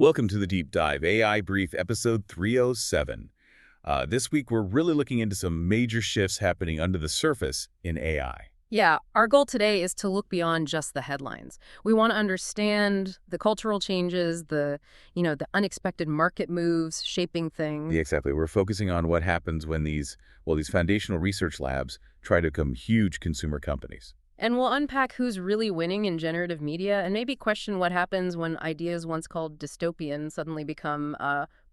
Welcome to the Deep Dive AI Brief, episode 307. This week, we're really looking into some major shifts happening under the surface in AI. Yeah, our goal today is to look beyond just the headlines. We want to understand the cultural changes, the unexpected market moves shaping things. Yeah, exactly. We're focusing on what happens when these foundational research labs try to become huge consumer companies. And we'll unpack who's really winning in generative media and maybe question what happens when ideas once called dystopian suddenly become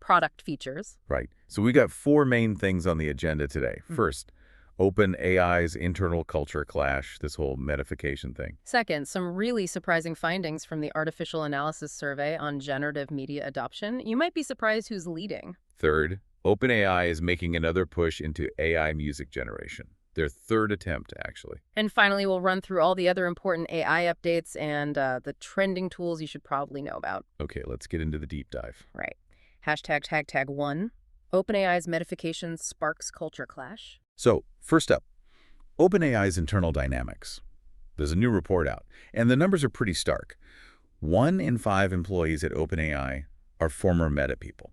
product features. Right. So we got four main things on the agenda today. First, OpenAI's internal culture clash, this whole metafication thing. Second, some really surprising findings from the Artificial Analysis Survey on generative media adoption. You might be surprised who's leading. Third, OpenAI is making another push into AI music generation. Their third attempt, actually. And finally, we'll run through all the other important AI updates and the trending tools you should probably know about. Okay, let's get into the deep dive. Right. #1. OpenAI's metafication sparks culture clash. So, first up, OpenAI's internal dynamics. There's a new report out, and the numbers are pretty stark. 1 in 5 employees at OpenAI are former Meta people.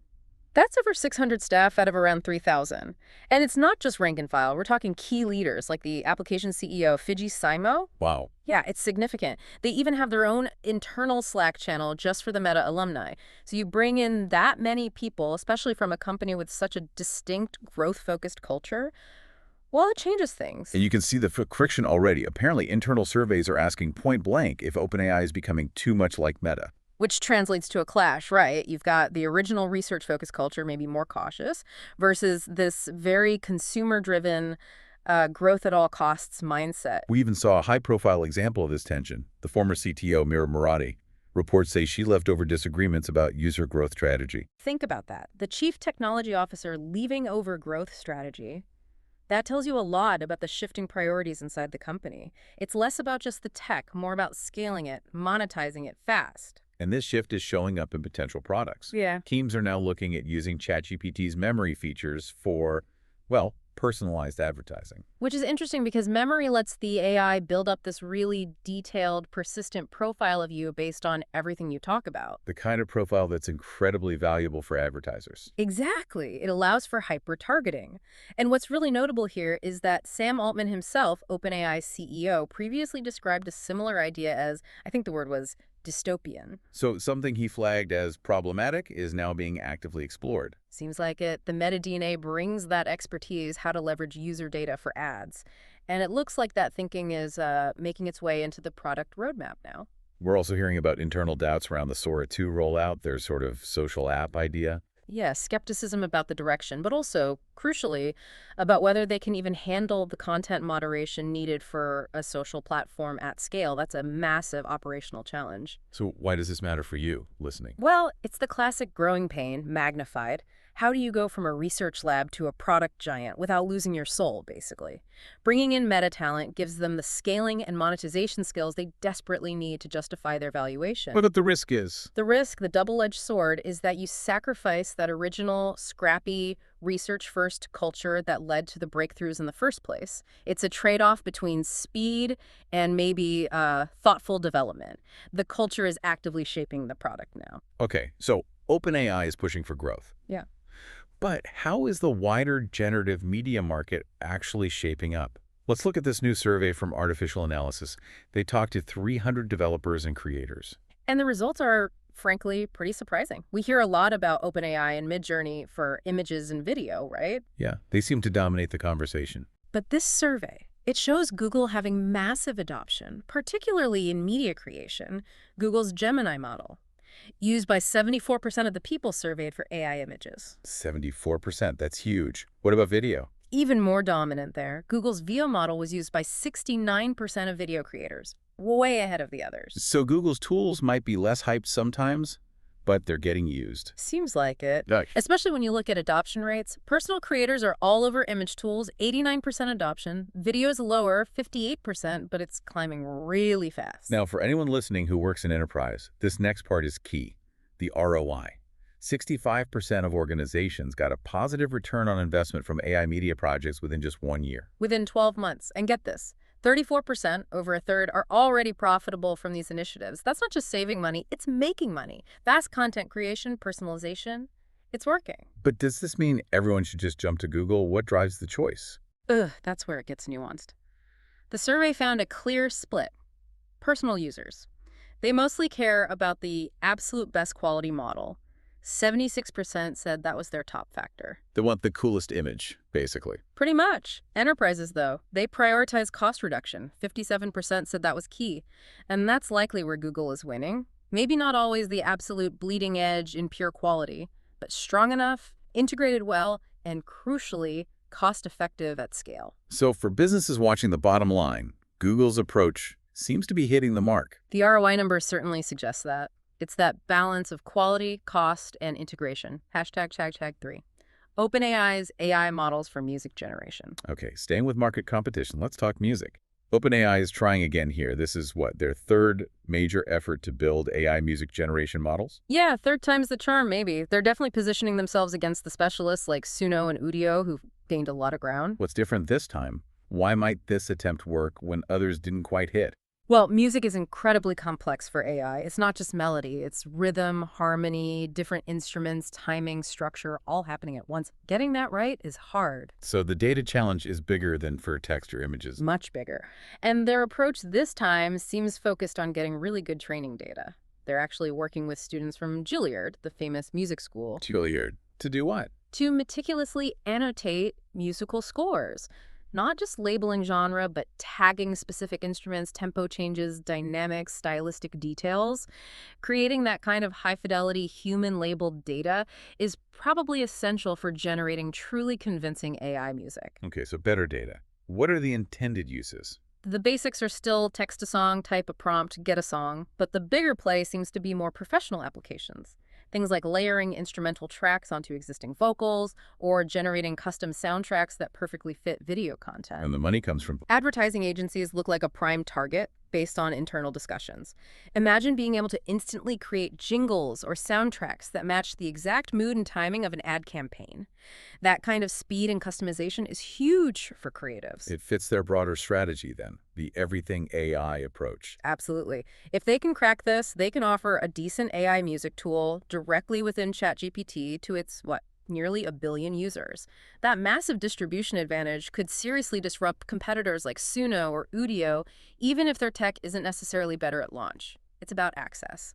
That's over 600 staff out of around 3,000. And it's not just rank and file. We're talking key leaders like the application CEO, Fiji Simo. Wow. Yeah, it's significant. They even have their own internal Slack channel just for the Meta alumni. So you bring in that many people, especially from a company with such a distinct growth-focused culture, well, it changes things. And you can see the friction already. Apparently, internal surveys are asking point blank if OpenAI is becoming too much like Meta. Which translates to a clash, right? You've got the original research-focused culture, maybe more cautious, versus this very consumer-driven, growth-at-all-costs mindset. We even saw a high-profile example of this tension. The former CTO, Mira Murati, reports say she left over disagreements about user growth strategy. Think about that. The chief technology officer leaving over growth strategy. That tells you a lot about the shifting priorities inside the company. It's less about just the tech, more about scaling it, monetizing it fast. And this shift is showing up in potential products. Yeah. Teams are now looking at using ChatGPT's memory features for, well, personalized advertising. Which is interesting because memory lets the AI build up this really detailed, persistent profile of you based on everything you talk about. The kind of profile that's incredibly valuable for advertisers. Exactly. It allows for hyper-targeting. And what's really notable here is that Sam Altman himself, OpenAI's CEO, previously described a similar idea as, I think the word was, dystopian. So something he flagged as problematic is now being actively explored. Seems like it. The meta-DNA brings that expertise, how to leverage user data for ads. And it looks like that thinking is making its way into the product roadmap now. We're also hearing about internal doubts around the Sora 2 rollout, their sort of social app idea. Yeah, skepticism about the direction, but also, crucially, about whether they can even handle the content moderation needed for a social platform at scale. That's a massive operational challenge. So why does this matter for you, listening? Well, it's the classic growing pain, magnified. How do you go from a research lab to a product giant without losing your soul, basically? Bringing in meta talent gives them the scaling and monetization skills they desperately need to justify their valuation. But the risk is? The risk, the double-edged sword, is that you sacrifice that original, scrappy, research-first culture that led to the breakthroughs in the first place. It's a trade-off between speed and maybe thoughtful development. The culture is actively shaping the product now. Okay, so OpenAI is pushing for growth. Yeah. But how is the wider generative media market actually shaping up? Let's look at this new survey from Artificial Analysis. They talked to 300 developers and creators. And the results are, frankly, pretty surprising. We hear a lot about OpenAI and Midjourney for images and video, right? Yeah, they seem to dominate the conversation. But this survey, it shows Google having massive adoption, particularly in media creation. Google's Gemini model, used by 74% of the people surveyed for AI images. 74%, that's huge. What about video? Even more dominant there, Google's VO model was used by 69% of video creators, way ahead of the others. So Google's tools might be less hyped sometimes, but they're getting used. Seems like it. Right. Especially when you look at adoption rates. Personal creators are all over image tools, 89% adoption. Video is lower, 58%, but it's climbing really fast. Now, for anyone listening who works in enterprise, this next part is key, the ROI. 65% of organizations got a positive return on investment from AI media projects within just 1 year. Within 12 months. And get this, 34%, over a third, are already profitable from these initiatives. That's not just saving money, it's making money. Fast content creation, personalization, it's working. But does this mean everyone should just jump to Google? What drives the choice? Ugh, that's where it gets nuanced. The survey found a clear split. Personal users. They mostly care about the absolute best quality model. 76% said that was their top factor. They want the coolest image, basically. Pretty much. Enterprises, though, they prioritize cost reduction. 57% said that was key. And that's likely where Google is winning. Maybe not always the absolute bleeding edge in pure quality, but strong enough, integrated well, and crucially, cost-effective at scale. So for businesses watching the bottom line, Google's approach seems to be hitting the mark. The ROI numbers certainly suggest that. It's that balance of quality, cost, and integration. ###3. OpenAI's AI models for music generation. Okay, staying with market competition, let's talk music. OpenAI is trying again here. This is what, their third major effort to build AI music generation models? Yeah, third time's the charm, maybe. They're definitely positioning themselves against the specialists like Suno and Udio, who've gained a lot of ground. What's different this time? Why might this attempt work when others didn't quite hit? Well, music is incredibly complex for AI. It's not just melody. It's rhythm, harmony, different instruments, timing, structure, all happening at once. Getting that right is hard. So the data challenge is bigger than for text or images. Much bigger. And their approach this time seems focused on getting really good training data. They're actually working with students from Juilliard, the famous music school. Juilliard. To do what? To meticulously annotate musical scores. Not just labeling genre, but tagging specific instruments, tempo changes, dynamics, stylistic details. Creating that kind of high-fidelity, human-labeled data is probably essential for generating truly convincing AI music. Okay, so better data. What are the intended uses? The basics are still text a song, type a prompt, get a song, but the bigger play seems to be more professional applications. Things like layering instrumental tracks onto existing vocals or generating custom soundtracks that perfectly fit video content. And the money comes from... Advertising agencies look like a prime target based on internal discussions. Imagine being able to instantly create jingles or soundtracks that match the exact mood and timing of an ad campaign. That kind of speed and customization is huge for creatives. It fits their broader strategy then, the everything AI approach. Absolutely. If they can crack this, they can offer a decent AI music tool directly within ChatGPT to its, nearly 1 billion users. That massive distribution advantage could seriously disrupt competitors like Suno or Udio, even if their tech isn't necessarily better at launch. It's about access.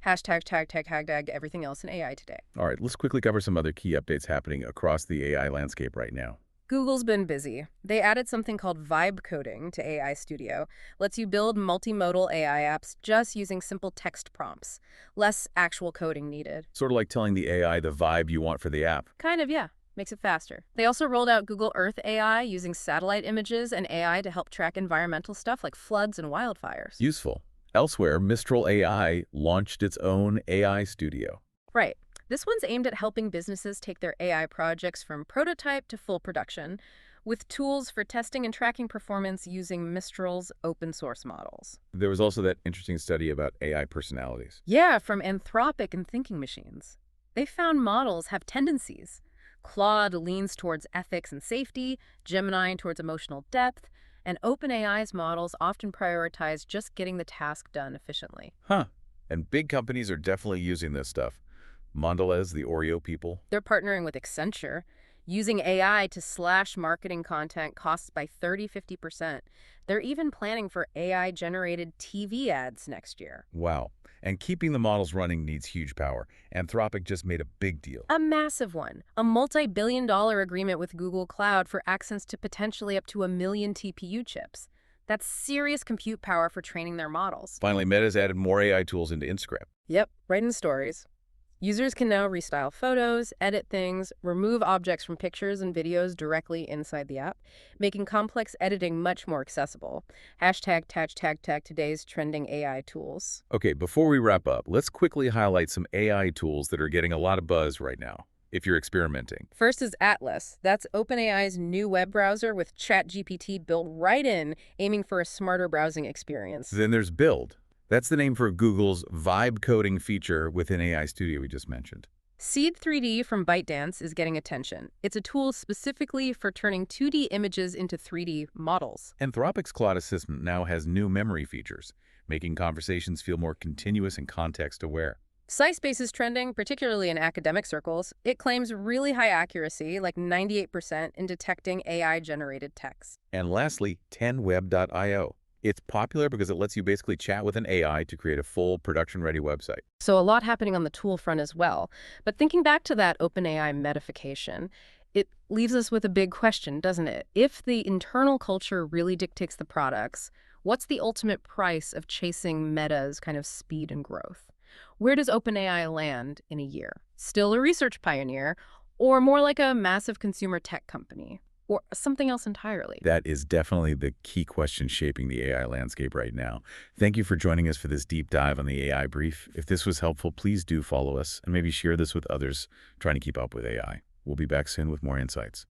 #tag everything else in AI today. All right, let's quickly cover some other key updates happening across the AI landscape right now. Google's been busy. They added something called vibe coding to AI Studio. Lets you build multimodal AI apps just using simple text prompts. Less actual coding needed. Sort of like telling the AI the vibe you want for the app. Kind of, yeah. Makes it faster. They also rolled out Google Earth AI using satellite images and AI to help track environmental stuff like floods and wildfires. Useful. Elsewhere, Mistral AI launched its own AI studio. Right. This one's aimed at helping businesses take their AI projects from prototype to full production, with tools for testing and tracking performance using Mistral's open source models. There was also that interesting study about AI personalities. Yeah, from Anthropic and Thinking Machines. They found models have tendencies. Claude leans towards ethics and safety, Gemini towards emotional depth, and OpenAI's models often prioritize just getting the task done efficiently. Huh. And big companies are definitely using this stuff. Mondelez, the Oreo people. They're partnering with Accenture, using AI to slash marketing content costs by 30–50%. They're even planning for AI-generated TV ads next year. Wow. And keeping the models running needs huge power. Anthropic just made a big deal. A massive one. A multi-billion-dollar agreement with Google Cloud for access to potentially up to 1 million TPU chips. That's serious compute power for training their models. Finally, Meta's added more AI tools into Instagram. Yep, right in stories. Users can now restyle photos, edit things, remove objects from pictures and videos directly inside the app, making complex editing much more accessible. #tag today's trending AI tools. Okay, before we wrap up, let's quickly highlight some AI tools that are getting a lot of buzz right now, if you're experimenting. First is Atlas. That's OpenAI's new web browser with ChatGPT built right in, aiming for a smarter browsing experience. Then there's Build. That's the name for Google's vibe coding feature within AI Studio we just mentioned. Seed 3D from ByteDance is getting attention. It's a tool specifically for turning 2D images into 3D models. Anthropic's Claude Assistant now has new memory features, making conversations feel more continuous and context-aware. SciSpace is trending, particularly in academic circles. It claims really high accuracy, like 98%, in detecting AI-generated text. And lastly, 10web.io. It's popular because it lets you basically chat with an AI to create a full production-ready website. So a lot happening on the tool front as well. But thinking back to that OpenAI metification, it leaves us with a big question, doesn't it? If the internal culture really dictates the products, what's the ultimate price of chasing Meta's kind of speed and growth? Where does OpenAI land in a year? Still a research pioneer, or more like a massive consumer tech company? Or something else entirely? That is definitely the key question shaping the AI landscape right now. Thank you for joining us for this deep dive on the AI brief. If this was helpful, please do follow us and maybe share this with others trying to keep up with AI. We'll be back soon with more insights.